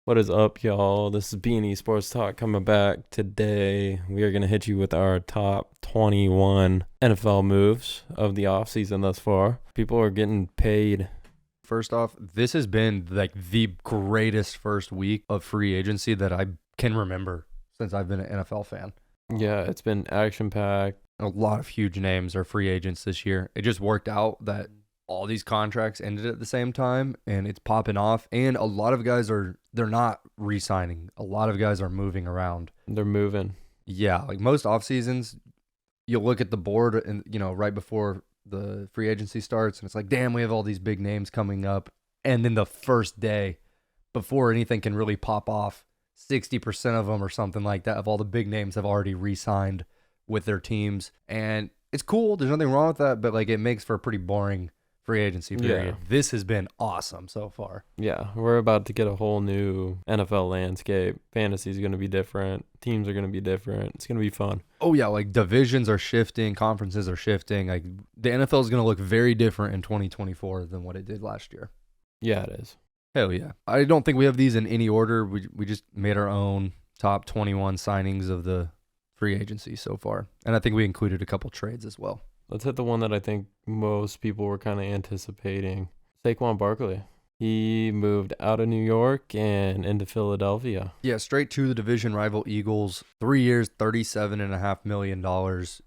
What is up, y'all? This is Beanie Sports Talk coming back. Today, we are going to hit you with our top 21 NFL moves of the offseason thus far. People are getting paid. First off, this has been like the greatest first week of free agency that I can remember since I've been an NFL fan. Yeah, it's been action-packed. A lot of huge names are free agents this year. It just worked out that all these contracts ended at the same time and it's popping off. And a lot of guys they're not re-signing. A lot of guys are moving around. They're moving. Yeah, like most off seasons, you'll look at the board and, right before the free agency starts and it's like, damn, we have all these big names coming up. And then the first day, before anything can really pop off, 60% of them or something like that of all the big names have already re-signed with their teams. And it's cool. There's nothing wrong with that, but like it makes for a pretty boring free agency period. Yeah. This has been awesome so far. Yeah, we're about to get a whole new NFL landscape. Fantasy is going to be different. Teams are going to be different. It's going to be fun. Oh yeah, like divisions are shifting, conferences are shifting. Like the NFL is going to look very different in 2024 than what it did last year. Yeah, it is. Hell yeah. I don't think we have these in any order. We just made our own top 21 signings of the free agency so far. And I think we included a couple trades as well. Let's hit the one that I think most people were kind of anticipating. Saquon Barkley. He moved out of New York and into Philadelphia. Yeah, straight to the division rival Eagles. 3 years, $37.5 million.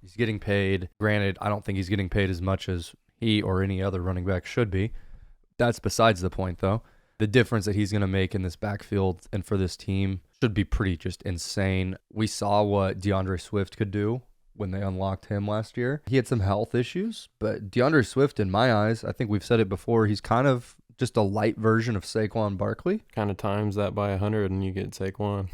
He's getting paid. Granted, I don't think he's getting paid as much as he or any other running back should be. That's besides the point, though. The difference that he's going to make in this backfield and for this team should be pretty just insane. We saw what DeAndre Swift could do when they unlocked him last year. He had some health issues, but DeAndre Swift, in my eyes, I think we've said it before, he's kind of just a light version of Saquon Barkley. Kind of times that by 100 and you get Saquon.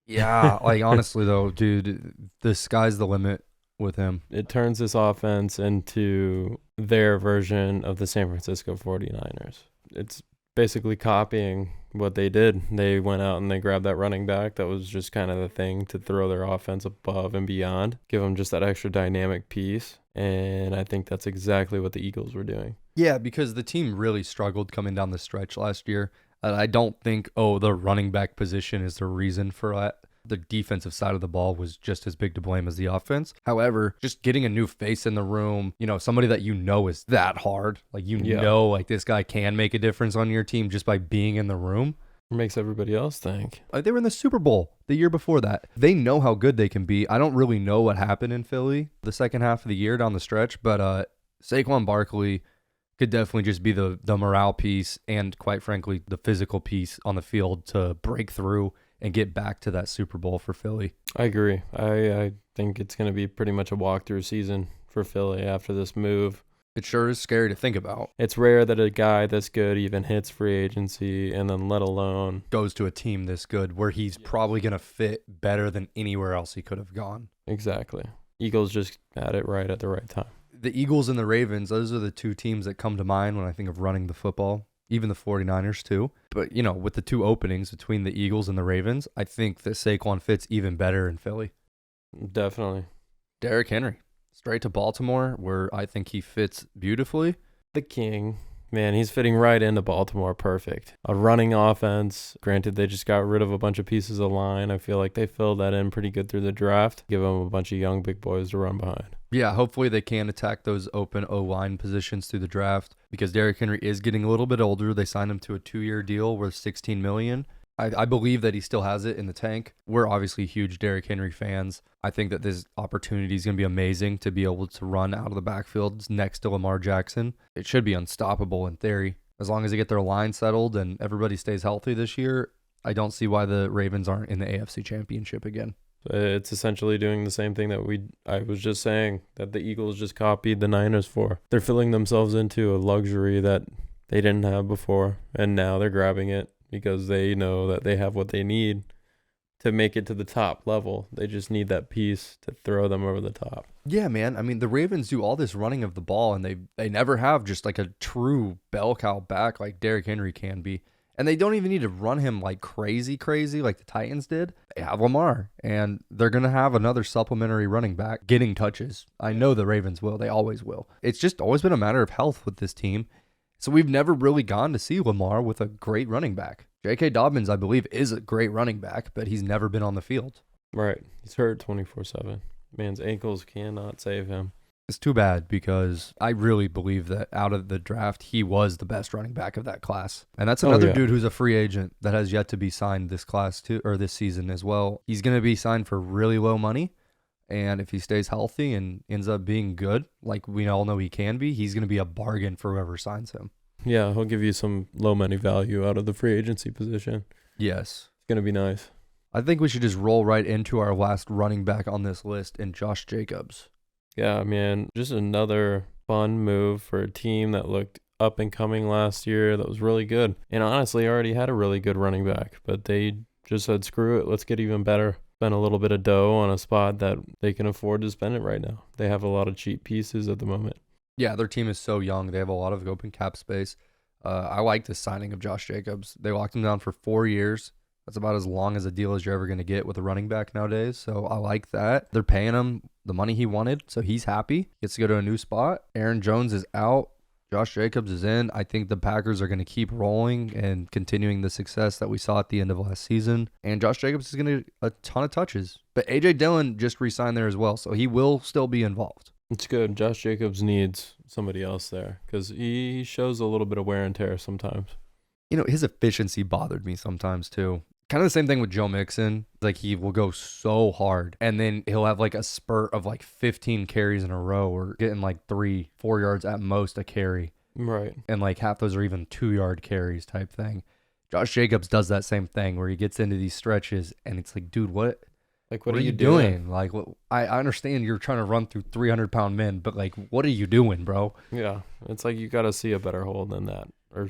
Yeah, like honestly though, dude, the sky's the limit with him. It turns this offense into their version of the San Francisco 49ers. It's basically copying what they did. They went out and they grabbed that running back. That was just kind of the thing to throw their offense above and beyond, give them just that extra dynamic piece. And I think that's exactly what the Eagles were doing. Yeah, because the team really struggled coming down the stretch last year. And I don't think, the running back position is the reason for that. The defensive side of the ball was just as big to blame as the offense. However, just getting a new face in the room, somebody that is that hard. Like, like this guy can make a difference on your team just by being in the room. It makes everybody else think. Like they were in the Super Bowl the year before that. They know how good they can be. I don't really know what happened in Philly the second half of the year down the stretch, but Saquon Barkley could definitely just be the morale piece and, quite frankly, the physical piece on the field to break through and get back to that Super Bowl for Philly. I agree. I think it's going to be pretty much a walkthrough season for Philly after this move. It sure is scary to think about. It's rare that a guy this good even hits free agency and then let alone goes to a team this good where he's probably going to fit better than anywhere else he could have gone. Exactly. Eagles just had it right at the right time. The Eagles and the Ravens, those are the two teams that come to mind when I think of running the football. Even the 49ers too. But, with the two openings between the Eagles and the Ravens, I think that Saquon fits even better in Philly. Definitely. Derrick Henry, straight to Baltimore, where I think he fits beautifully. The king. Man, he's fitting right into Baltimore perfect. A running offense. Granted, they just got rid of a bunch of pieces of line. I feel like they filled that in pretty good through the draft. Give them a bunch of young big boys to run behind. Yeah, hopefully they can attack those open O-line positions through the draft because Derrick Henry is getting a little bit older. They signed him to a 2-year deal worth $16 million. I believe that he still has it in the tank. We're obviously huge Derrick Henry fans. I think that this opportunity is going to be amazing to be able to run out of the backfield next to Lamar Jackson. It should be unstoppable in theory. As long as they get their line settled and everybody stays healthy this year, I don't see why the Ravens aren't in the AFC Championship again. It's essentially doing the same thing that I was just saying, that the Eagles just copied the Niners for. They're filling themselves into a luxury that they didn't have before, and now they're grabbing it because they know that they have what they need to make it to the top level. They just need that piece to throw them over the top. Yeah, man. I mean, the Ravens do all this running of the ball, and they never have just like a true bell cow back like Derrick Henry can be. And they don't even need to run him like crazy like the Titans did. They have Lamar, and they're going to have another supplementary running back getting touches. I know the Ravens will. They always will. It's just always been a matter of health with this team. So we've never really gone to see Lamar with a great running back. J.K. Dobbins, I believe, is a great running back, but he's never been on the field. Right. He's hurt 24/7. Man's ankles cannot save him. It's too bad because I really believe that out of the draft, he was the best running back of that class. And that's another dude who's a free agent that has yet to be signed this class too, or this season as well. He's going to be signed for really low money. And if he stays healthy and ends up being good, like we all know he can be, he's going to be a bargain for whoever signs him. Yeah, he'll give you some low money value out of the free agency position. Yes. It's going to be nice. I think we should just roll right into our last running back on this list in Josh Jacobs. Yeah, man, just another fun move for a team that looked up and coming last year that was really good. And honestly, already had a really good running back, but they just said, screw it, let's get even better. Spend a little bit of dough on a spot that they can afford to spend it right now. They have a lot of cheap pieces at the moment. Yeah, their team is so young. They have a lot of open cap space. I like the signing of Josh Jacobs. They locked him down for 4 years. That's about as long as a deal as you're ever going to get with a running back nowadays. So I like that. They're paying him the money he wanted, so he's happy. Gets to go to a new spot. Aaron Jones is out. Josh Jacobs is in. I think the Packers are going to keep rolling and continuing the success that we saw at the end of last season. And Josh Jacobs is going to get a ton of touches. But A.J. Dillon just re-signed there as well, so he will still be involved. It's good. Josh Jacobs needs somebody else there because he shows a little bit of wear and tear sometimes. You know, his efficiency bothered me sometimes too. Kind of the same thing with Joe Mixon. Like, he will go so hard and then he'll have like a spurt of like 15 carries in a row or getting like 3-4 yards at most a carry. Right. And like half those are even 2-yard carries type thing. Josh Jacobs does that same thing where he gets into these stretches and it's like, dude, what are you doing? Like, I understand you're trying to run through 300-pound men, but like, what are you doing, bro? Yeah. It's like you got to see a better hole than that. Or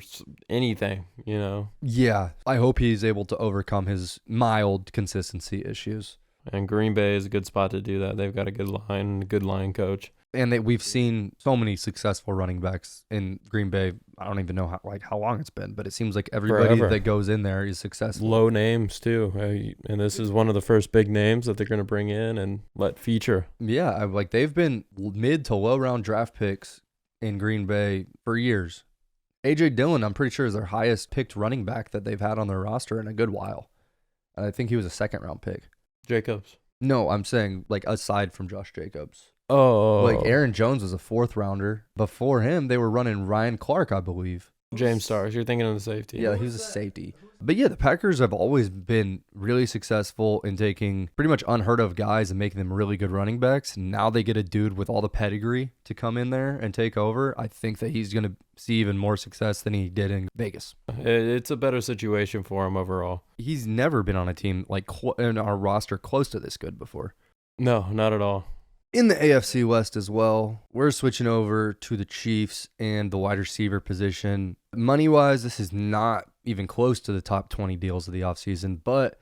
anything, you know? Yeah. I hope he's able to overcome his mild consistency issues. And Green Bay is a good spot to do that. They've got a good line coach. And we've seen so many successful running backs in Green Bay. I don't even know how long it's been, but it seems like everybody that goes in there is successful. Low names, too. And this is one of the first big names that they're going to bring in and let feature. Yeah. Like, they've been mid to low round draft picks in Green Bay for years. A.J. Dillon, I'm pretty sure, is their highest picked running back that they've had on their roster in a good while. And I think he was a second-round pick. Jacobs. No, I'm saying, like, aside from Josh Jacobs. Oh. Like, Aaron Jones was a fourth-rounder. Before him, they were running Ryan Clark, I believe. James Starks. You're thinking of the safety. Yeah, he was a safety. But yeah, the Packers have always been really successful in taking pretty much unheard of guys and making them really good running backs. Now they get a dude with all the pedigree to come in there and take over. I think that he's going to see even more success than he did in Vegas. It's a better situation for him overall. He's never been on a team like in our roster close to this good before. No, not at all. In the AFC West as well, we're switching over to the Chiefs and the wide receiver position. Money-wise, this is not even close to the top 20 deals of the offseason, but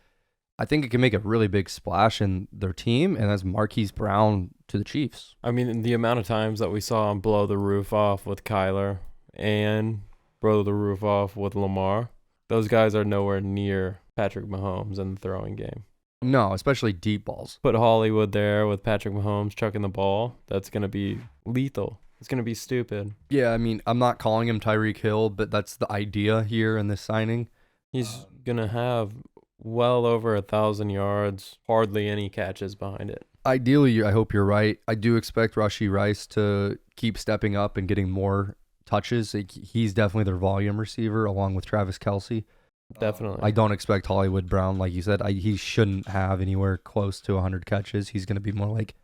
I think it can make a really big splash in their team, and that's Marquise Brown to the Chiefs. I mean, the amount of times that we saw him blow the roof off with Kyler and blow the roof off with Lamar, those guys are nowhere near Patrick Mahomes in the throwing game. No, especially deep balls. Put Hollywood there with Patrick Mahomes chucking the ball. That's going to be lethal. It's going to be stupid. Yeah, I mean, I'm not calling him Tyreek Hill, but that's the idea here in this signing. He's going to have well over 1,000 yards, hardly any catches behind it. Ideally, I hope you're right. I do expect Rashee Rice to keep stepping up and getting more touches. He's definitely their volume receiver along with Travis Kelce. Definitely. I don't expect Hollywood Brown, like you said. He shouldn't have anywhere close to 100 catches. He's going to be more like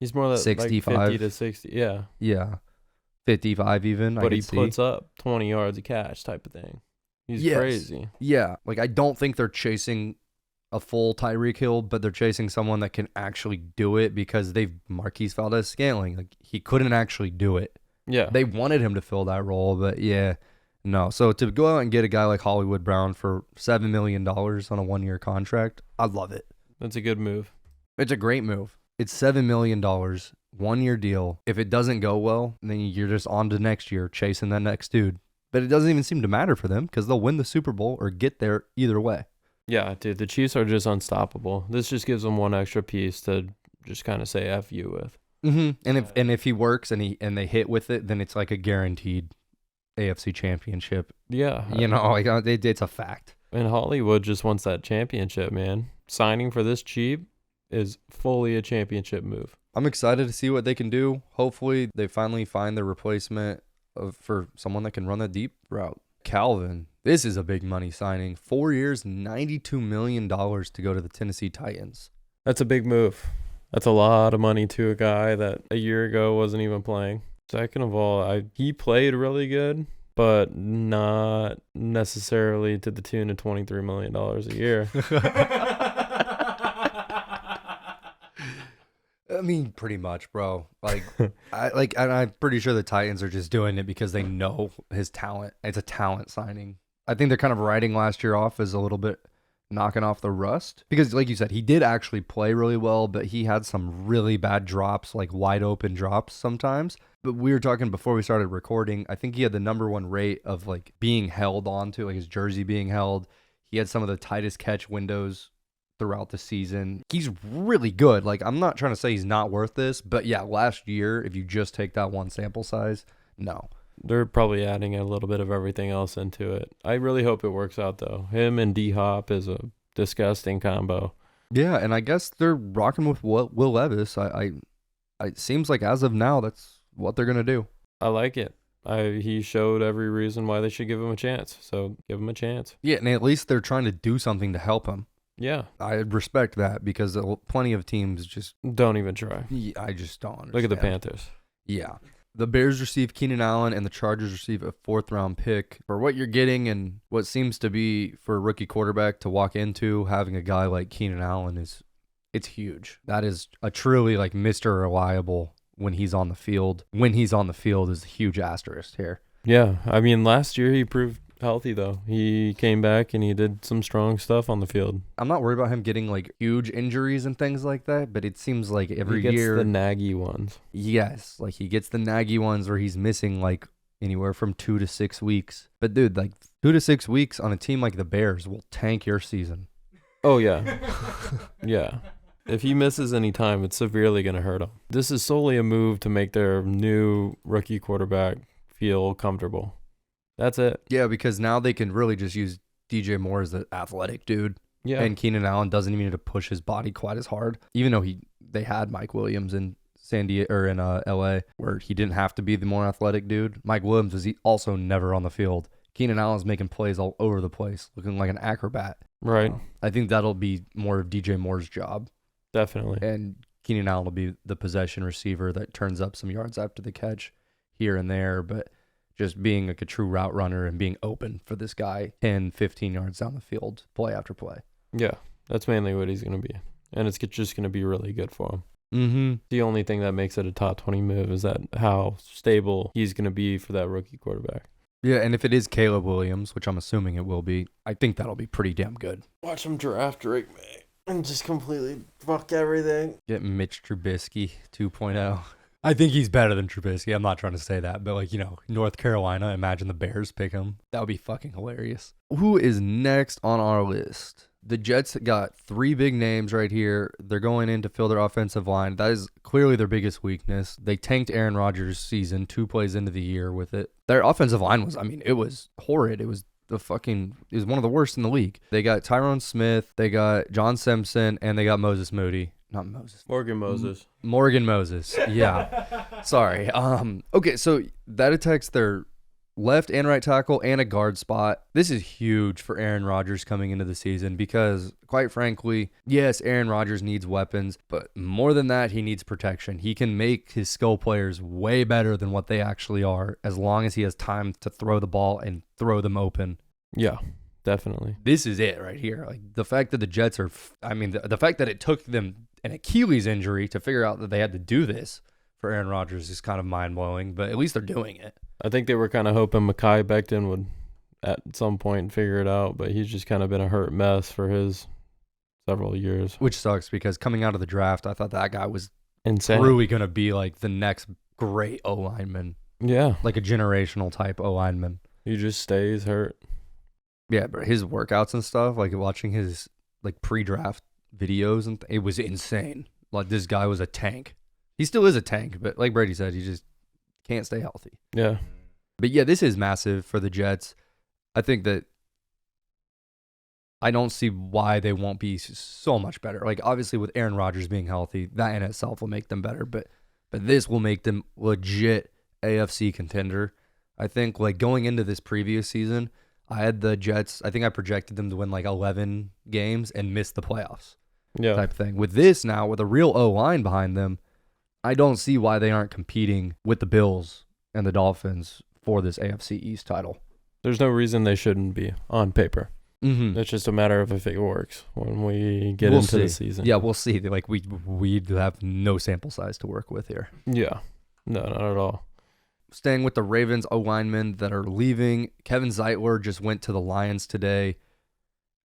65. Like 50 to 60. Yeah. Yeah. 55 even. But he puts up 20 yards a catch type of thing. He's crazy. Yeah. Like, I don't think they're chasing a full Tyreek Hill, but they're chasing someone that can actually do it because they've Marquise Valdez-Scantling. Like, he couldn't actually do it. Yeah. They wanted him to fill that role, but yeah. No, so to go out and get a guy like Hollywood Brown for $7 million on a 1-year contract, I love it. That's a good move. It's a great move. It's $7 million, 1-year deal. If it doesn't go well, then you're just on to next year chasing that next dude. But it doesn't even seem to matter for them because they'll win the Super Bowl or get there either way. Yeah, dude, the Chiefs are just unstoppable. This just gives them one extra piece to just kind of say F you with. Mm-hmm. And if he works and they hit with it, then it's like a guaranteed AFC championship. Yeah. Like it's a fact. And Hollywood just wants that championship, man. Signing for this cheap is fully a championship move. I'm excited to see what they can do. Hopefully, they finally find their replacement for someone that can run that deep route. Calvin, this is a big money signing. 4 years, $92 million to go to the Tennessee Titans. That's a big move. That's a lot of money to a guy that a year ago wasn't even playing. Second of all, he played really good, but not necessarily to the tune of $23 million a year. I mean, pretty much, bro. And I'm pretty sure the Titans are just doing it because they know his talent. It's a talent signing. I think they're kind of writing last year off as a little bit knocking off the rust because, like you said, he did actually play really well, but he had some really bad drops, like wide open drops sometimes. But we were talking before we started recording. I think he had the number one rate of like being held onto, like his jersey being held. He had some of the tightest catch windows throughout the season. He's really good. Like, I'm not trying to say he's not worth this, but yeah, last year, if you just take that one sample size, no. They're probably adding a little bit of everything else into it. I really hope it works out, though. Him and D-Hop is a disgusting combo. Yeah, and I guess they're rocking with Will Levis. It seems like as of now, that's what they're going to do. I like it. He showed every reason why they should give him a chance, so give him a chance. Yeah, and at least they're trying to do something to help him. Yeah. I respect that because plenty of teams just don't even try. I just don't understand. Look at the Panthers. Yeah. The Bears receive Keenan Allen and the Chargers receive a 4th-round pick. For what you're getting and what seems to be for a rookie quarterback to walk into, having a guy like Keenan Allen it's huge. That is a truly like Mr. Reliable when he's on the field. When he's on the field is a huge asterisk here. Yeah. I mean, last year he proved healthy, though. He came back and he did some strong stuff on the field. I'm not worried about him getting like huge injuries and things like that, but it seems like every year he gets the naggy ones. Yes, like he gets the naggy ones where he's missing like anywhere from 2 to 6 weeks. But dude, like 2 to 6 weeks on a team like the Bears will tank your season. Oh yeah. Yeah. If he misses any time, it's severely going to hurt him. This is solely a move to make their new rookie quarterback feel comfortable. That's it. Yeah, because now they can really just use DJ Moore as an athletic dude. Yeah. And Keenan Allen doesn't even need to push his body quite as hard. Even though they had Mike Williams in San Diego or in LA where he didn't have to be the more athletic dude. Mike Williams was also never on the field. Keenan Allen's making plays all over the place, looking like an acrobat. Right. I think that'll be more of DJ Moore's job. Definitely. And Keenan Allen will be the possession receiver that turns up some yards after the catch here and there, but just being like a true route runner and being open for this guy 10, 15 yards down the field, play after play. Yeah, that's mainly what he's going to be. And it's just going to be really good for him. Mm-hmm. The only thing that makes it a top 20 move is that how stable he's going to be for that rookie quarterback. Yeah, and if it is Caleb Williams, which I'm assuming it will be, I think that'll be pretty damn good. Watch him draft Drake May and just completely fuck everything. Get Mitch Trubisky 2.0. I think he's better than Trubisky. I'm not trying to say that, but North Carolina, imagine the Bears pick him. That would be fucking hilarious. Who is next on our list? The Jets got 3 big names right here. They're going in to fill their offensive line. That is clearly their biggest weakness. They tanked Aaron Rodgers' season 2 plays into the year with it. Their offensive line it was horrid. It was one of the worst in the league. They got Tyrone Smith, they got John Simpson, and they got Moses Moody. Not Moses. Morgan Moses. Morgan Moses. Yeah. Sorry. Okay, so that attacks their left and right tackle and a guard spot. This is huge for Aaron Rodgers coming into the season because, quite frankly, yes, Aaron Rodgers needs weapons, but more than that, he needs protection. He can make his skill players way better than what they actually are as long as he has time to throw the ball and throw them open. Yeah, definitely. This is it right here. Like the fact that the Jets are, the fact that it took them an Achilles injury to figure out that they had to do this for Aaron Rodgers is kind of mind-blowing, but at least they're doing it. I think they were kind of hoping Mekhi Becton would at some point figure it out, but he's just kind of been a hurt mess for his several years. Which sucks because coming out of the draft, I thought that guy was insane. Really going to be like the next great O-lineman. Yeah. Like a generational type O-lineman. He just stays hurt. Yeah, but his workouts and stuff, like watching his like pre-draft videos, and it was insane. Like this guy was a tank. He still is a tank, but like Brady said, he just can't stay healthy. Yeah. But yeah, this is massive for the Jets. I think that I don't see why they won't be so much better. Like, obviously, with Aaron Rodgers being healthy, that in itself will make them better. But this will make them legit AFC contender. I think, like, going into this previous season, I had the Jets, I think I projected them to win like 11 games and miss the playoffs type thing. With this now, with a real O-line behind them, I don't see why they aren't competing with the Bills and the Dolphins for this AFC East title. There's no reason they shouldn't be on paper. Mm-hmm. It's just a matter of if it works when we get into the season. Yeah, we'll see. Like, we have no sample size to work with here. Yeah. No, not at all. Staying with the Ravens O-linemen that are leaving, Kevin Zeitler just went to the Lions today.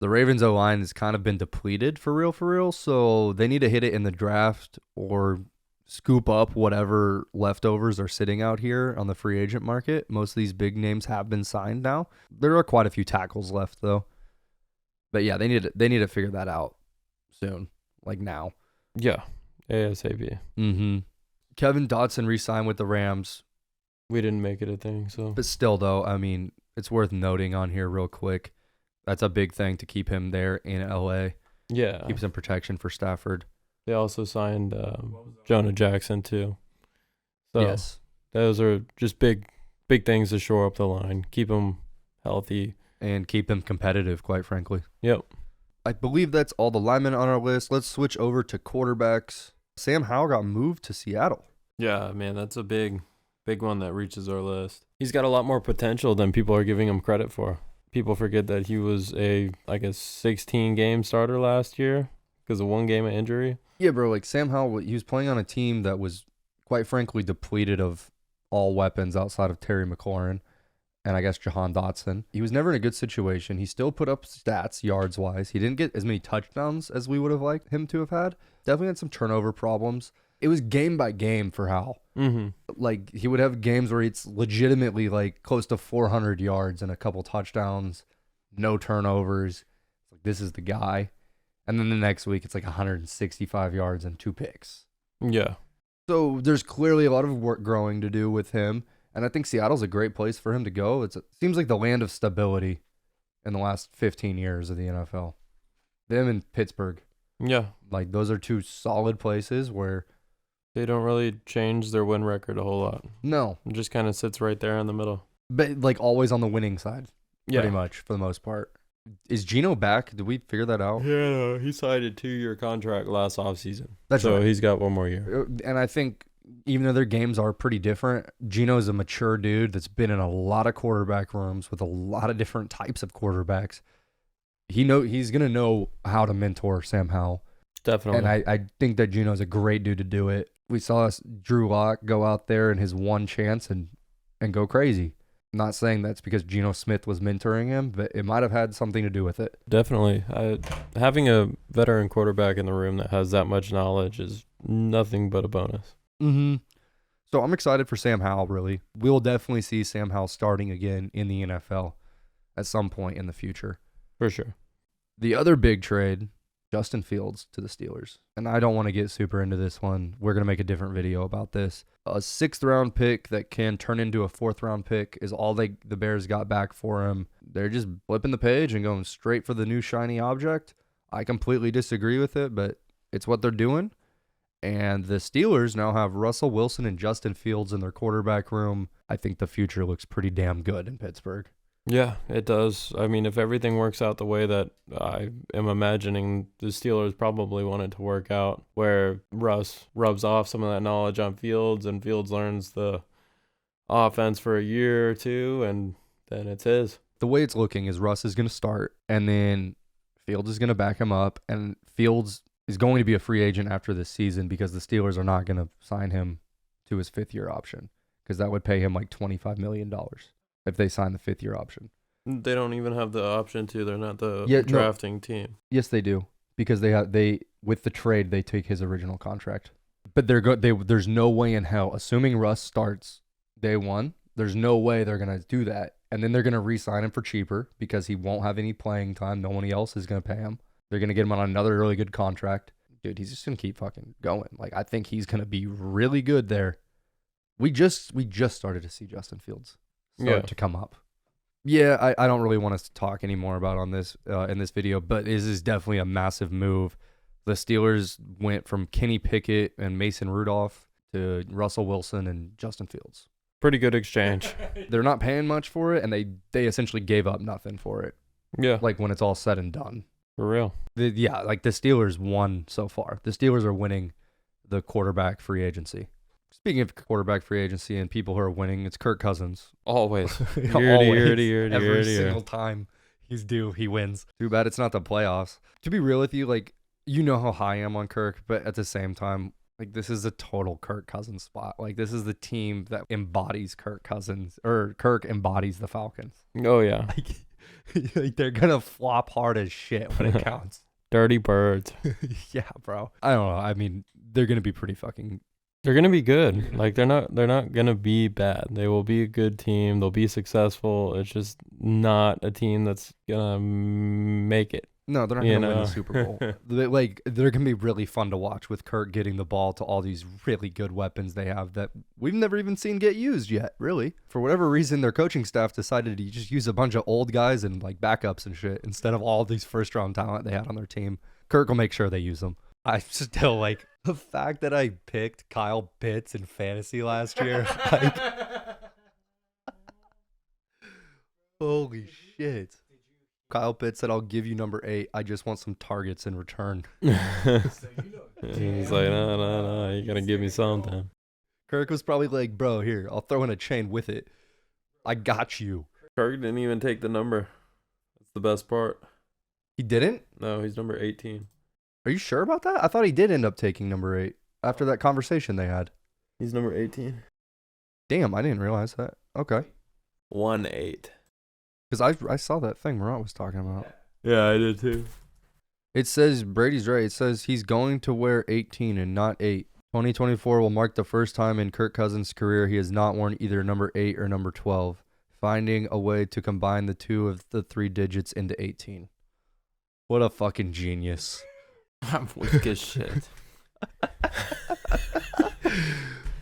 The Ravens O-line has kind of been depleted for real, so they need to hit it in the draft or scoop up whatever leftovers are sitting out here on the free agent market. Most of these big names have been signed now. There are quite a few tackles left, though. But yeah, they need to figure that out soon, like now. Yeah, ASAP. Mm-hmm. Kevin Dotson re-signed with the Rams. We didn't make it a thing, so. But still, though, I mean, it's worth noting on here real quick. That's a big thing to keep him there in LA. Yeah. Keep some protection for Stafford. They also signed Jonah Jackson, too. So yes. Those are just big things to shore up the line. Keep them healthy. And keep them competitive, quite frankly. Yep. I believe that's all the linemen on our list. Let's switch over to quarterbacks. Sam Howell got moved to Seattle. Yeah, man, that's a big one that reaches our list. He's got a lot more potential than people are giving him credit for. People forget that he was a 16-game starter last year because of one game of injury. Yeah, bro, like Sam Howell, he was playing on a team that was, quite frankly, depleted of all weapons outside of Terry McLaurin and I guess Jahan Dotson. He was never in a good situation. He still put up stats yards-wise. He didn't get as many touchdowns as we would have liked him to have had. Definitely had some turnover problems. It was game by game for Howell. Mm-hmm. Like, he would have games where it's legitimately like close to 400 yards and a couple touchdowns, no turnovers. Like, this is the guy. And then the next week, it's like 165 yards and 2 picks. Yeah. So there's clearly a lot of work growing to do with him. And I think Seattle's a great place for him to go. It seems like the land of stability in the last 15 years of the NFL. Them and Pittsburgh. Yeah. Like, those are 2 solid places where they don't really change their win record a whole lot. No. It just kind of sits right there in the middle. But, like, always on the winning side. Yeah. Pretty much, for the most part. Is Geno back? Did we figure that out? Yeah, he signed a 2-year contract last offseason. That's so right. He's got one more year. And I think even though their games are pretty different, Geno's a mature dude that's been in a lot of quarterback rooms with a lot of different types of quarterbacks. He's going to know how to mentor Sam Howell. Definitely. And I think that Geno's a great dude to do it. We saw Drew Lock go out there in his one chance and go crazy. I'm not saying that's because Geno Smith was mentoring him, but it might have had something to do with it. Definitely. Having a veteran quarterback in the room that has that much knowledge is nothing but a bonus. Mm-hmm. So I'm excited for Sam Howell, really. We'll definitely see Sam Howell starting again in the NFL at some point in the future. For sure. The other big trade, Justin Fields to the Steelers. And I don't want to get super into this one. We're going to make a different video about this. A 6th-round pick that can turn into a 4th-round pick is all the Bears got back for him. They're just flipping the page and going straight for the new shiny object. I completely disagree with it, but it's what they're doing. And the Steelers now have Russell Wilson and Justin Fields in their quarterback room. I think the future looks pretty damn good in Pittsburgh. Yeah, it does. I mean, if everything works out the way that I am imagining the Steelers probably want it to work out, where Russ rubs off some of that knowledge on Fields and Fields learns the offense for a year or two, and then it's his. The way it's looking is Russ is going to start, and then Fields is going to back him up, and Fields is going to be a free agent after this season because the Steelers are not going to sign him to his 5th-year option because that would pay him like $25 million. If they sign the 5th-year option. They don't even have the option to. They're not the drafting team. Yes, they do. Because they with the trade, they take his original contract. But there's no way in hell, assuming Russ starts day 1, there's no way they're going to do that. And then they're going to re-sign him for cheaper because he won't have any playing time. No one else is going to pay him. They're going to get him on another really good contract. Dude, he's just going to keep fucking going. Like, I think he's going to be really good there. We just started to see Justin Fields start to come up. Yeah, I don't really want us to talk anymore about on this in this video, but this is definitely a massive move. The Steelers went from Kenny Pickett and Mason Rudolph to Russell Wilson and Justin Fields. Pretty good exchange. They're not paying much for it, and they essentially gave up nothing for it. Yeah. Like when it's all said and done. For real. Like the Steelers won so far. The Steelers are winning the quarterback free agency. Speaking of quarterback free agency and people who are winning, it's Kirk Cousins. Always. Every single time he's due, he wins. Too bad it's not the playoffs. To be real with you, like, you know how high I am on Kirk, but at the same time, like, this is a total Kirk Cousins spot. Like, this is the team that embodies Kirk Cousins, or Kirk embodies the Falcons. Oh, yeah. Like they're going to flop hard as shit when it counts. Dirty birds. Yeah, bro. I don't know. I mean, they're going to be pretty fucking... They're gonna be good. Like they're not gonna be bad. They will be a good team. They'll be successful. It's just not a team that's gonna make it. No, they're not gonna win the Super Bowl. They're gonna be really fun to watch with Kirk getting the ball to all these really good weapons they have that we've never even seen get used yet. Really, for whatever reason, their coaching staff decided to just use a bunch of old guys and like backups and shit instead of all these first round talent they had on their team. Kirk will make sure they use them. I still like the fact that I picked Kyle Pitts in fantasy last year. Like, holy shit. Kyle Pitts said, I'll give you number 8. I just want some targets in return. He's like, no, you gotta give me something. Kirk was probably like, bro, here, I'll throw in a chain with it. I got you. Kirk didn't even take the number. That's the best part. He didn't? No, he's number 18. Are you sure about that? I thought he did end up taking number 8 after that conversation they had. He's number 18. Damn, I didn't realize that. Okay. 1-8. Because I saw that thing Murat was talking about. Yeah, I did too. It says, Brady's right. It says he's going to wear 18 and not 8. 2024 will mark the first time in Kirk Cousins' career he has not worn either number 8 or number 12, finding a way to combine the two of the 3 digits into 18. What a fucking genius. I'm weak as shit.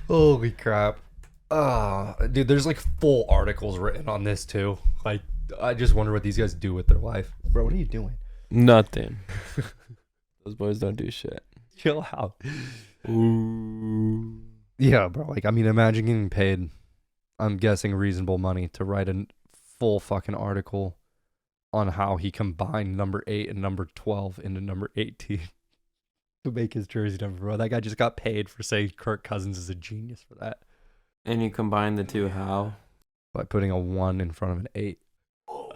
Holy crap. Dude, there's like full articles written on this too. Like, I just wonder what these guys do with their life. Bro, what are you doing? Nothing. Those boys don't do shit. Chill out. Ooh. Yeah, bro. Like, I mean, imagine getting paid, I'm guessing, reasonable money to write a full fucking article on how he combined number 8 and number 12 into number 18 to make his jersey number, bro. That guy just got paid for saying Kirk Cousins is a genius for that. And you combine the two how? By putting a 1 in front of an 8.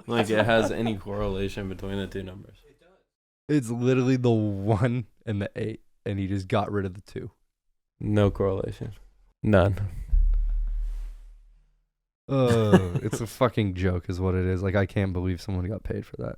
Like it has any correlation between the two numbers. It's literally the 1 and the 8, and he just got rid of the 2. No correlation. None. It's a fucking joke is what it is. Like, I can't believe someone got paid for that.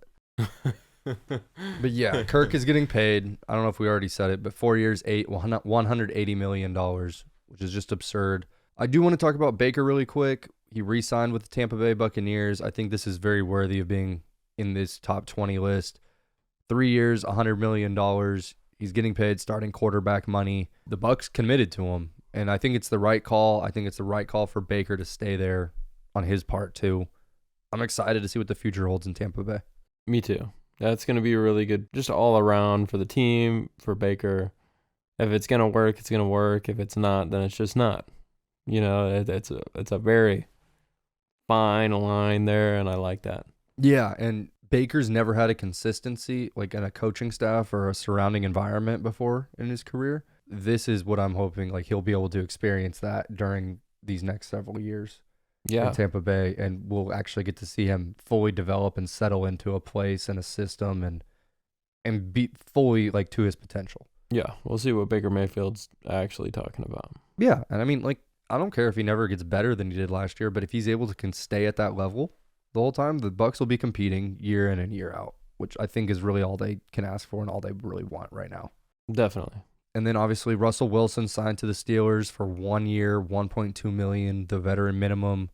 But yeah, Kirk is getting paid. I don't know if we already said it, but 4 years, $180 million, which is just absurd. I do want to talk about Baker really quick. He re-signed with the Tampa Bay Buccaneers. I think this is very worthy of being in this top 20 list. 3 years, $100 million. He's getting paid starting quarterback money. The Bucs committed to him, and I think it's the right call. I think it's the right call for Baker to stay there on his part too. I'm excited to see what the future holds in Tampa Bay. Me too. That's going to be really good just all around for the team, for Baker. If it's going to work, it's going to work. If it's not, then it's just not. You know, it's a very fine line there, and I like that. Yeah, and Baker's never had a consistency like in a coaching staff or a surrounding environment before in his career. This is what I'm hoping, like, he'll be able to experience that during these next several years. Yeah. In Tampa Bay, and we'll actually get to see him fully develop and settle into a place and a system and be fully like to his potential. Yeah, we'll see what Baker Mayfield's actually talking about. Yeah, and I mean, like, I don't care if he never gets better than he did last year, but if he's able to stay at that level the whole time, the Bucs will be competing year in and year out, which I think is really all they can ask for and all they really want right now. Definitely. And then obviously Russell Wilson signed to the Steelers for 1 year, $1.2 million, the veteran minimum.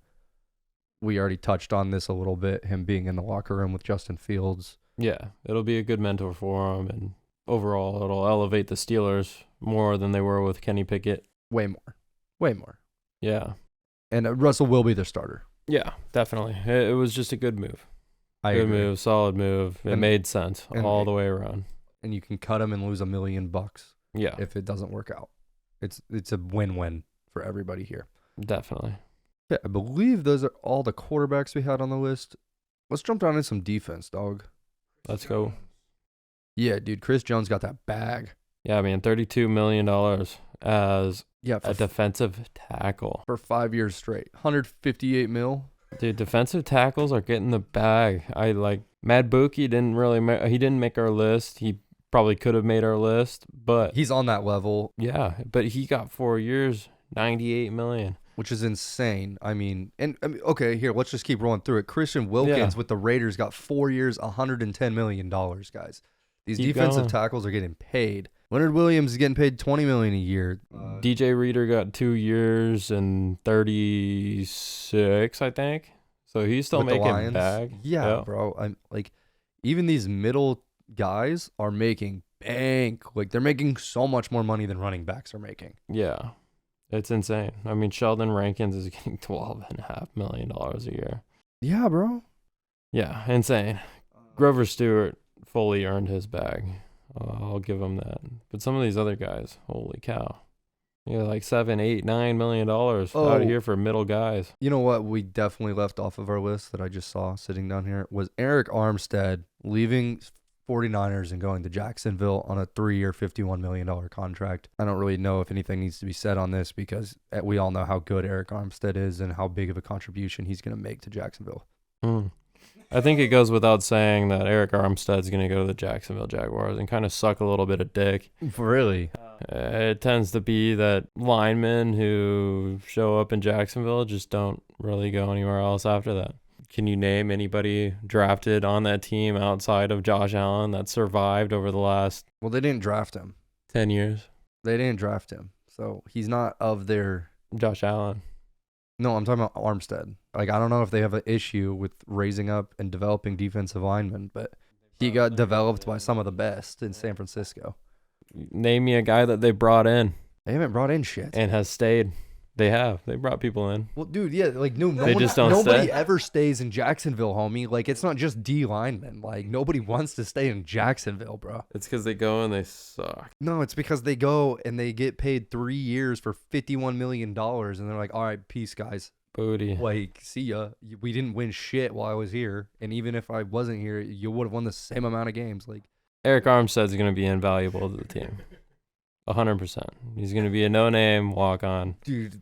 We already touched on this a little bit, him being in the locker room with Justin Fields. Yeah, it'll be a good mentor for him, and overall it'll elevate the Steelers more than they were with Kenny Pickett. Way more. Yeah. And Russell will be their starter. Yeah, definitely. It was just a good move. I Good agree. move, solid move. It And- made sense and all it- the way around. And you can cut him and lose $1 million Yeah, if it doesn't work out. It's a win-win for everybody here. definitely. Yeah, I believe those are all the quarterbacks we had on the list. Let's jump down into some defense, dog. Let's go. Yeah, dude, Chris Jones got that bag. Yeah, I mean, $32 million as Yeah, a defensive tackle. for 5 years straight. 158 mil. Dude, defensive tackles are getting the bag. I like Mad Buki he didn't make our list. He probably could have made our list, but He's on that level, yeah, but he got 4 years, 98 million. which is insane. I mean, okay, here, let's just keep rolling through it. Christian Wilkins with the Raiders got 4 years, $110 million, guys. These Keep defensive going. tackles are getting paid. Leonard Williams is getting paid $20 million a year. DJ Reader got 2 years and 36, I think. So he's still with the making Lions. bag. Yeah, bro. I'm like, even these middle guys are making bank. Like, they're making so much more money than running backs are making. Yeah. It's insane. I mean, Sheldon Rankins is getting $12.5 million a year. Yeah, bro. Yeah, insane. Grover Stewart fully earned his bag. I'll give him that. But some of these other guys, holy cow. Yeah, like $7, $8, $9 million out here for middle guys. You know what we definitely left off of our list that I just saw sitting down here was Eric Armstead leaving 49ers and going to Jacksonville on a 3-year, $51 million contract. I don't really know if anything needs to be said on this because we all know how good Eric Armstead is and how big of a contribution he's going to make to Jacksonville. I think it goes without saying that Eric Armstead's going to go to the Jacksonville Jaguars and kind of suck a little bit of dick. Really? It tends to be that linemen who show up in Jacksonville just don't really go anywhere else after that. Can you name anybody drafted on that team outside of Josh Allen that survived over the last Well, they didn't draft him. 10 years? They didn't draft him. So he's not of their... Josh Allen. No, I'm talking about Armstead. Like, I don't know if they have an issue with raising up and developing defensive linemen, but he got developed by some of the best in San Francisco. Name me a guy that they brought in They haven't brought in shit. and has stayed. They have. They brought people in. Well, dude, yeah, like They just don't nobody stay. ever stays in Jacksonville, homie. Like, it's not just D linemen. Like, nobody wants to stay in Jacksonville, bro. It's because they go and they suck. No, it's because they go and they get paid 3 years for $51 million, and they're like, all right, peace, guys. Booty. Like, see ya. We didn't win shit while I was here, and even if I wasn't here, you would have won the same amount of games. Like, Eric Armstead's going to be invaluable to the team. 100%. He's going to be a no-name walk-on. dude,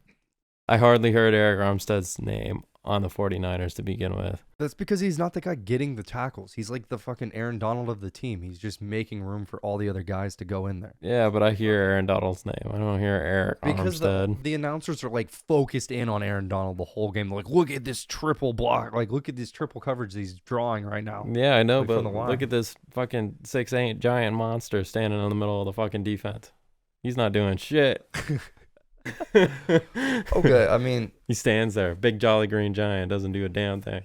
I hardly heard Eric Armstead's name on the 49ers to begin with. that's because he's not the guy getting the tackles. He's like the fucking Aaron Donald of the team. He's just making room for all the other guys to go in there. Yeah, but I hear Aaron Donald's name. I don't hear Eric Because Armstead. the announcers are like focused in on Aaron Donald the whole game. They're like, look at this triple block. Like, look at this triple coverage he's drawing right now. Yeah, I know, Like, but from the line. look at this fucking 6'8" giant monster standing in the middle of the fucking defense. He's not doing shit. Okay, I mean, He stands there, big jolly green giant, doesn't do a damn thing.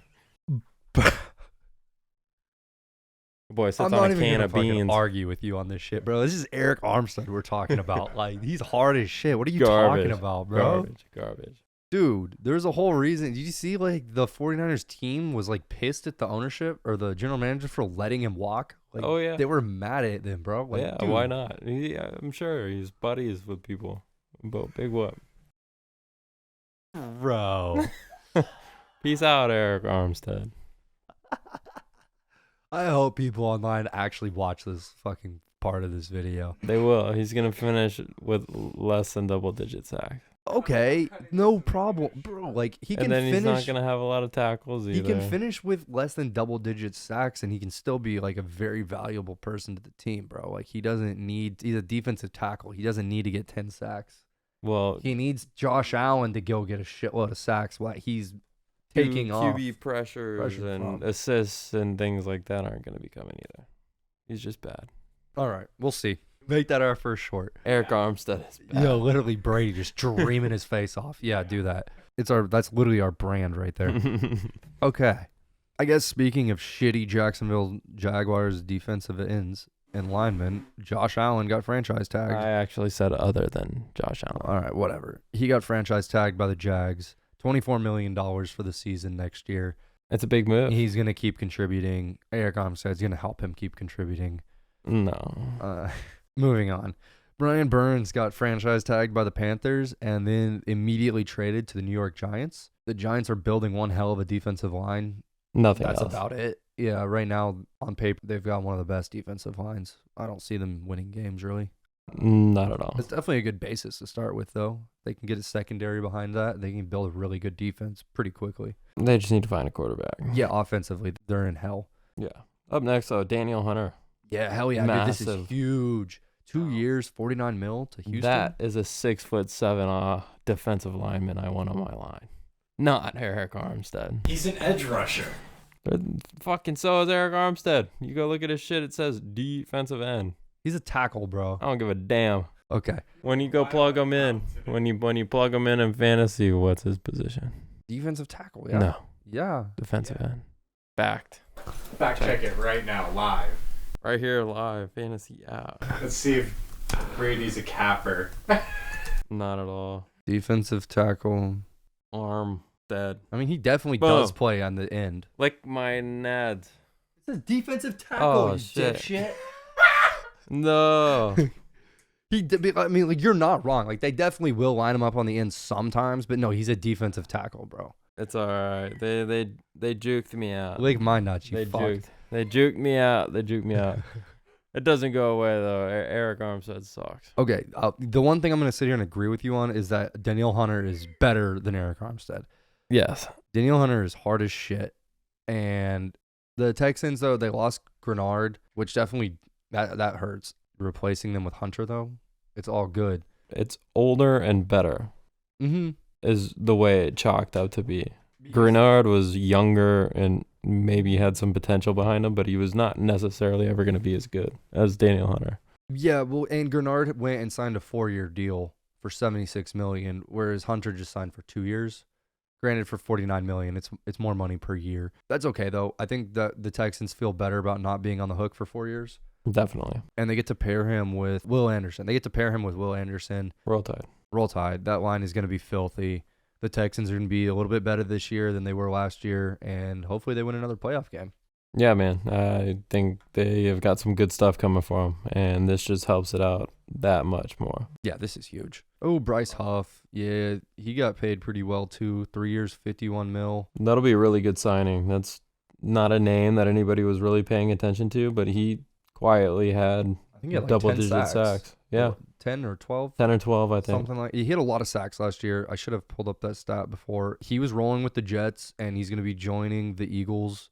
Boy sits I'm on not a even can gonna of fucking beans. argue with you on this shit, bro. This is Eric Armstead we're talking about. Like, he's hard as shit. What are you Garbage. talking about, bro? Garbage. Dude, there's a whole reason. Did you see, like, the 49ers team was, like, pissed at the ownership or the general manager for letting him walk? Like, Oh, yeah. They were mad at them, bro. Like, Yeah, dude, why not? I'm sure he's buddies with people. But big whoop. Bro. Peace out, Eric Armstead. I hope people online actually watch this fucking part of this video. They will. He's going to finish with less than double-digit sacks. Okay, no problem, bro. Like, he can And then he's not finish. going to have a lot of tackles either. He can finish with less than double-digit sacks, and he can still be like a very valuable person to the team, bro. Like, he doesn't need. He's a defensive tackle. He doesn't need to get 10 sacks. Well, He needs Josh Allen to go get a shitload of sacks while he's taking off. QB pressures pressure and from. assists and things like that aren't going to be coming either. He's just bad. All right, we'll see. Make that our first short. Eric Armstead is bad. Yo, literally Brady just dreaming his face off. Yeah, do that. That's literally our brand right there. Okay. I guess speaking of shitty Jacksonville Jaguars defensive ends and linemen, Josh Allen got franchise tagged. I actually said other than Josh Allen. All right, whatever. He got franchise tagged by the Jags. $24 million for the season next year. It's a big move. He's going to keep contributing. Eric Armstead's going to help him keep contributing. No. Moving on. Brian Burns got franchise tagged by the Panthers and then immediately traded to the New York Giants. The Giants are building one hell of a defensive line. Nothing That's else. about it. Yeah, right now on paper, they've got one of the best defensive lines. I don't see them winning games, really. Not at all. It's definitely a good basis to start with, though. They can get a secondary behind that. They can build a really good defense pretty quickly. They just need to find a quarterback. Yeah, offensively, they're in hell. Yeah. Up next, Daniel Hunter. Yeah, hell yeah. Dude, this is Massive. huge. 2 years, $49 million to Houston. That is a 6'7" defensive lineman I want on my line. Not Eric Armstead. He's an edge rusher. Fucking so is Eric Armstead. You go look at his shit, it says defensive end. He's a tackle, bro. I don't give a damn. Okay. When you go plug him in, when you plug him in fantasy, what's his position? Defensive tackle, yeah. No, Yeah. defensive end. Fact. Fact check it right now, live. Right here, live, fantasy app. Let's see if Brady's a capper. Not at all. Defensive tackle. Arm dead. I mean, he definitely Boom. does play on the end. Like my nads. It's a defensive tackle, Oh, shit. dipshit. No. I mean, like, you're not wrong. Like, they definitely will line him up on the end sometimes, but no, he's a defensive tackle, bro. It's all right. They juked me out. Lick my nuts, you They fuck. juked. They juked me out. It doesn't go away though. Eric Armstead sucks. Okay, the one thing I'm going to sit here and agree with you on is that Danielle Hunter is better than Eric Armstead. Yes. Danielle Hunter is hard as shit. And the Texans, though, they lost Grenard, which definitely, that hurts. Replacing them with Hunter, though, it's all good. It's older and better Mm-hmm. is the way it chalked up to be. Grenard was younger and maybe had some potential behind him, but he was not necessarily ever going to be as good as Daniel Hunter. Yeah, well, and Grenard went and signed a 4-year deal for $76 million, whereas Hunter just signed for 2 years. Granted, for $49 million, it's more money per year. That's okay, though. I think that the Texans feel better about not being on the hook for 4 years. Definitely. And they get to pair him with Will Anderson. Roll Tide. Roll Tide. That line is going to be filthy. The Texans are going to be a little bit better this year than they were last year, and hopefully they win another playoff game. Yeah, man. I think they have got some good stuff coming for them, and this just helps it out that much more. Yeah, this is huge. Oh, Bryce Huff. Yeah, he got paid pretty well, too. 3 years, $51 million. That'll be a really good signing. That's not a name that anybody was really paying attention to, but he quietly had I think he had like double-digit 10 sacks. Yeah, 10 or 12. 10 or 12, I think. Something like he hit a lot of sacks last year. I should have pulled up that stat before. He was rolling with the Jets, and he's going to be joining the Eagles'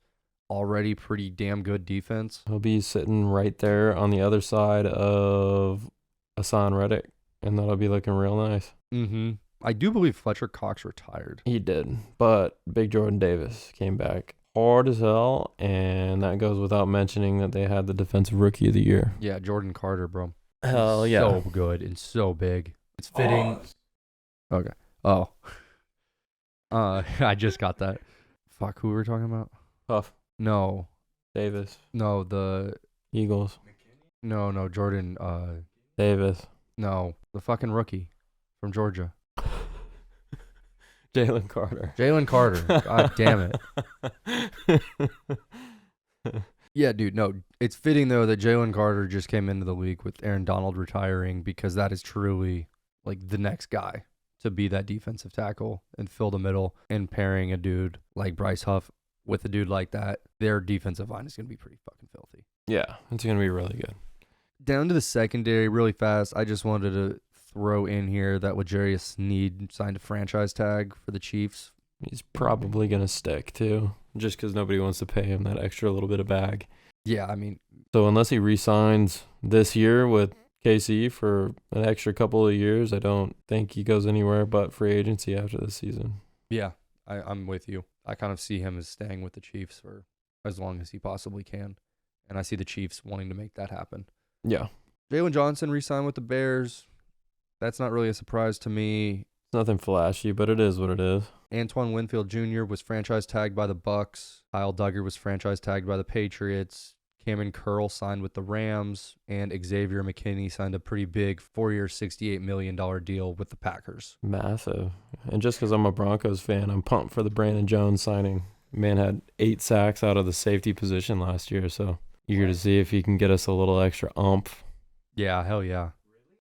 already pretty damn good defense. He'll be sitting right there on the other side of Hassan Reddick, and that'll be looking real nice. Mm-hmm. I do believe Fletcher Cox retired. He did, but Big Jordan Davis came back hard as hell, and that goes without mentioning that they had the Defensive Rookie of the Year. Yeah, Jordan Carter, bro. Hell yeah. So good and so big. It's fitting. Okay. Oh. I just got that. Fuck, who were we talking about? Puff, No. Davis, No, Eagles, Jordan, Davis, no, the fucking rookie from Georgia. Jalen Carter. Jalen Carter. God damn it. Yeah, dude, no. It's fitting, though, that Jalen Carter just came into the league with Aaron Donald retiring, because that is truly, like, the next guy to be that defensive tackle and fill the middle, and pairing a dude like Bryce Huff with a dude like that, their defensive line is going to be pretty fucking filthy. Yeah, it's going to be really good. Down to the secondary really fast, I just wanted to throw in here that L'Jarius Sneed signed a franchise tag for the Chiefs. He's probably going to stick, too, just because nobody wants to pay him that extra little bit of bag. Yeah, I mean, So unless he re-signs this year with KC for an extra couple of years, I don't think he goes anywhere but free agency after this season. yeah, I'm with you. I kind of see him as staying with the Chiefs for as long as he possibly can. And I see the Chiefs wanting to make that happen. Yeah. Jalen Johnson re-signed with the Bears. That's not really a surprise to me. It's nothing flashy, but it is what it is. Antoine Winfield Jr. was franchise tagged by the Bucks. Kyle Duggar was franchise tagged by the Patriots. Cameron Curl signed with the Rams, and Xavier McKinney signed a pretty big 4-year, $68 million deal with the Packers. Massive. And just because I'm a Broncos fan, I'm pumped for the Brandon Jones signing. Man had 8 sacks out of the safety position last year, so eager to see if he can get us a little extra oomph. Yeah, hell yeah.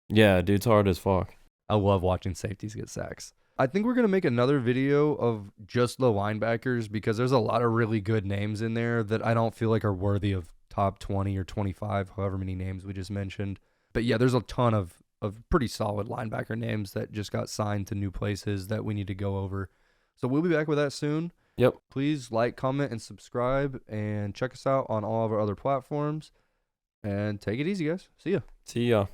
Yeah, dude's hard as fuck. I love watching safeties get sacks. I think we're going to make another video of just the linebackers because there's a lot of really good names in there that I don't feel like are worthy of top 20 or 25, however many names we just mentioned. But yeah, there's a ton of pretty solid linebacker names that just got signed to new places that we need to go over. So we'll be back with that soon. Yep. Please like, comment, and subscribe, and check us out on all of our other platforms. And take it easy, guys. See ya. See ya.